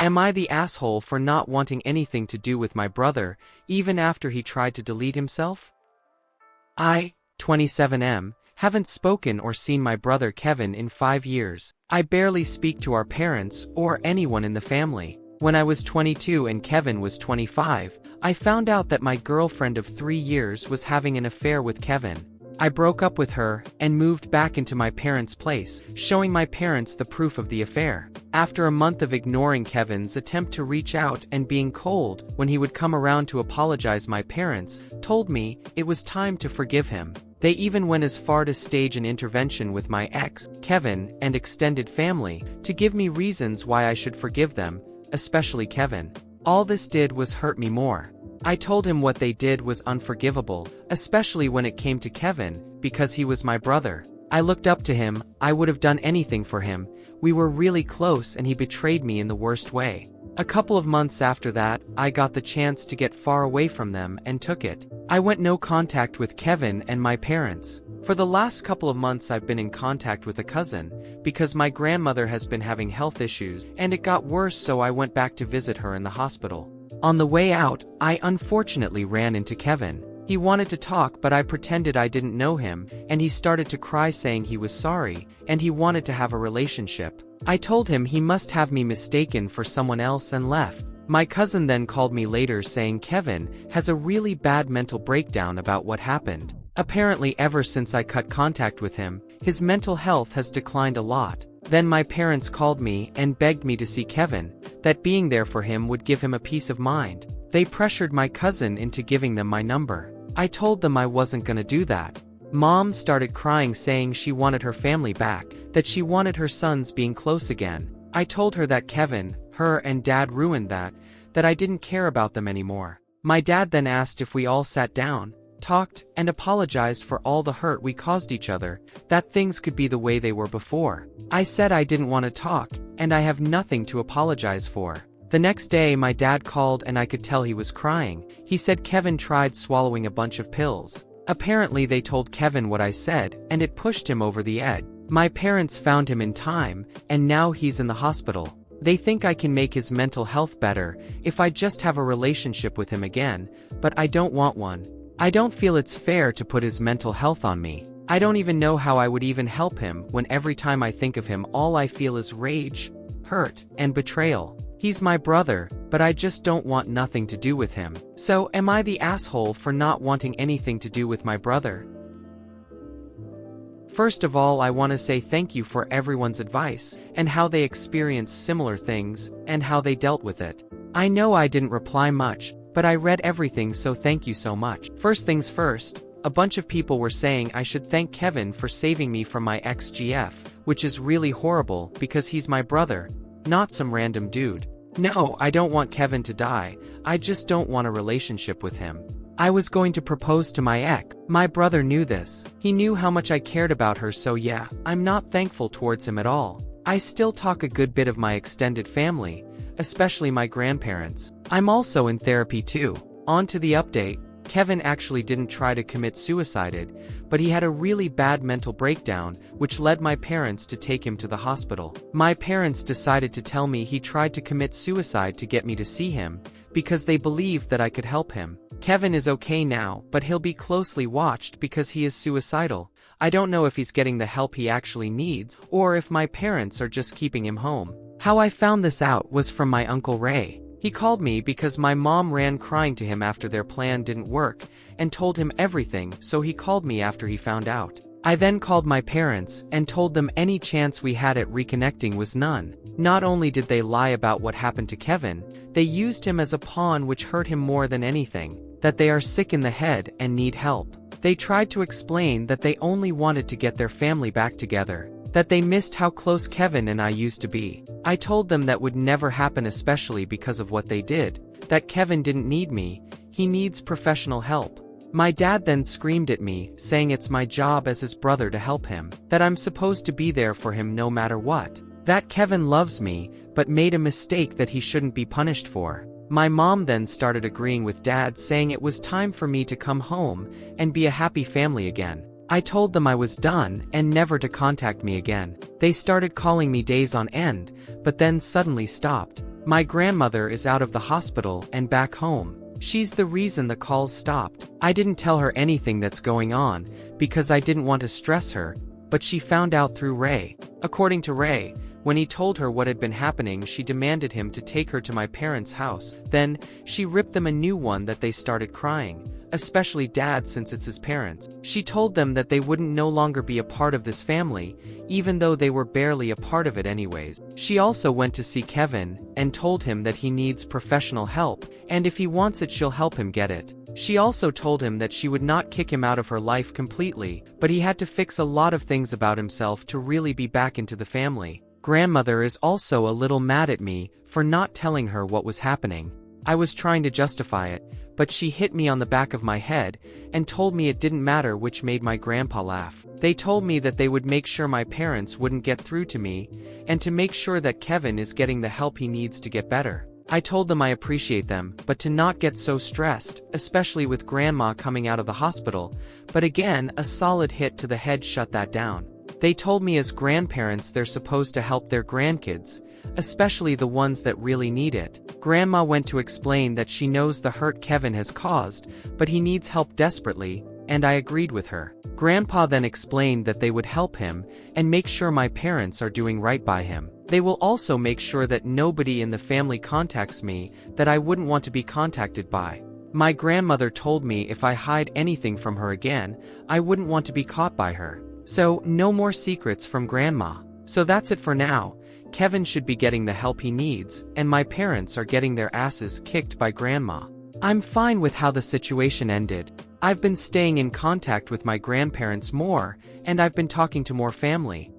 am I the asshole for not wanting anything to do with my brother, even after he tried to delete himself? I, 27M, haven't spoken or seen my brother Kevin in 5 years. I barely speak to our parents or anyone in the family. When I was 22 and Kevin was 25, I found out that my girlfriend of 3 years was having an affair with Kevin. I broke up with her and moved back into my parents' place, showing my parents the proof of the affair. After a month of ignoring Kevin's attempt to reach out and being cold when he would come around to apologize, my parents told me it was time to forgive him. They even went as far to stage an intervention with my ex, Kevin, and extended family to give me reasons why I should forgive them, especially Kevin. All this did was hurt me more. I told him what they did was unforgivable, especially when it came to Kevin, because he was my brother. I looked up to him, I would have done anything for him. We were really close and he betrayed me in the worst way. A couple of months after that, I got the chance to get far away from them and took it. I went no contact with Kevin and my parents. For the last couple of months I've been in contact with a cousin, because my grandmother has been having health issues, and it got worse, so I went back to visit her in the hospital. On the way out, I unfortunately ran into Kevin. He wanted to talk, but I pretended I didn't know him, and he started to cry saying he was sorry, and he wanted to have a relationship. I told him he must have me mistaken for someone else and left. My cousin then called me later saying Kevin has a really bad mental breakdown about what happened. Apparently ever since I cut contact with him, his mental health has declined a lot. Then my parents called me and begged me to see Kevin, that being there for him would give him a peace of mind. They pressured my cousin into giving them my number. I told them I wasn't gonna do that. Mom started crying saying she wanted her family back, that she wanted her sons being close again. I told her that Kevin, her and Dad ruined that I didn't care about them anymore. My dad then asked if we all sat down, talked, and apologized for all the hurt we caused each other, that things could be the way they were before. I said I didn't want to talk, and I have nothing to apologize for. The next day my dad called and I could tell he was crying. He said Kevin tried swallowing a bunch of pills. Apparently they told Kevin what I said, and it pushed him over the edge. My parents found him in time, and now he's in the hospital. They think I can make his mental health better if I just have a relationship with him again, but I don't want one. I don't feel it's fair to put his mental health on me. I don't even know how I would even help him when every time I think of him all I feel is rage, hurt, and betrayal. He's my brother, but I just don't want nothing to do with him. So, am I the asshole for not wanting anything to do with my brother? First of all, I want to say thank you for everyone's advice, and how they experienced similar things, and how they dealt with it. I know I didn't reply much, but I read everything, so thank you so much. First things first, a bunch of people were saying I should thank Kevin for saving me from my ex-GF, which is really horrible because he's my brother, not some random dude. No, I don't want Kevin to die, I just don't want a relationship with him. I was going to propose to my ex. My brother knew this. He knew how much I cared about her, so yeah, I'm not thankful towards him at all. I still talk a good bit of my extended family, especially my grandparents. I'm also in therapy too. On to the update. Kevin actually didn't try to commit suicide, but he had a really bad mental breakdown, which led my parents to take him to the hospital. My parents decided to tell me he tried to commit suicide to get me to see him, because they believed that I could help him. Kevin is okay now, but he'll be closely watched because he is suicidal. I don't know if he's getting the help he actually needs, or if my parents are just keeping him home. How I found this out was from my Uncle Ray. He called me because my mom ran crying to him after their plan didn't work, and told him everything, so he called me after he found out. I then called my parents, and told them any chance we had at reconnecting was none. Not only did they lie about what happened to Kevin, they used him as a pawn, which hurt him more than anything, that they are sick in the head and need help. They tried to explain that they only wanted to get their family back together, that they missed how close Kevin and I used to be. I told them that would never happen, especially because of what they did, that Kevin didn't need me, he needs professional help. My dad then screamed at me, saying it's my job as his brother to help him, that I'm supposed to be there for him no matter what, that Kevin loves me, but made a mistake that he shouldn't be punished for. My mom then started agreeing with Dad, saying it was time for me to come home and be a happy family again. I told them I was done and never to contact me again. They started calling me days on end, but then suddenly stopped. My grandmother is out of the hospital and back home. She's the reason the calls stopped. I didn't tell her anything that's going on, because I didn't want to stress her, but she found out through Ray. According to Ray, when he told her what had been happening, she demanded him to take her to my parents' house. Then, she ripped them a new one that they started crying, especially Dad since it's his parents. She told them that they wouldn't no longer be a part of this family, even though they were barely a part of it anyways. She also went to see Kevin, and told him that he needs professional help, and if he wants it she'll help him get it. She also told him that she would not kick him out of her life completely, but he had to fix a lot of things about himself to really be back into the family. Grandmother is also a little mad at me for not telling her what was happening. I was trying to justify it, but she hit me on the back of my head and told me it didn't matter, which made my grandpa laugh. They told me that they would make sure my parents wouldn't get through to me, and to make sure that Kevin is getting the help he needs to get better. I told them I appreciate them, but to not get so stressed, especially with Grandma coming out of the hospital, but again, a solid hit to the head shut that down. They told me as grandparents they're supposed to help their grandkids, especially the ones that really need it. Grandma went to explain that she knows the hurt Kevin has caused, but he needs help desperately, and I agreed with her. Grandpa then explained that they would help him, and make sure my parents are doing right by him. They will also make sure that nobody in the family contacts me that I wouldn't want to be contacted by. My grandmother told me if I hide anything from her again, I wouldn't want to be caught by her. So, no more secrets from Grandma. So that's it for now. Kevin should be getting the help he needs, and my parents are getting their asses kicked by Grandma. I'm fine with how the situation ended. I've been staying in contact with my grandparents more, and I've been talking to more family.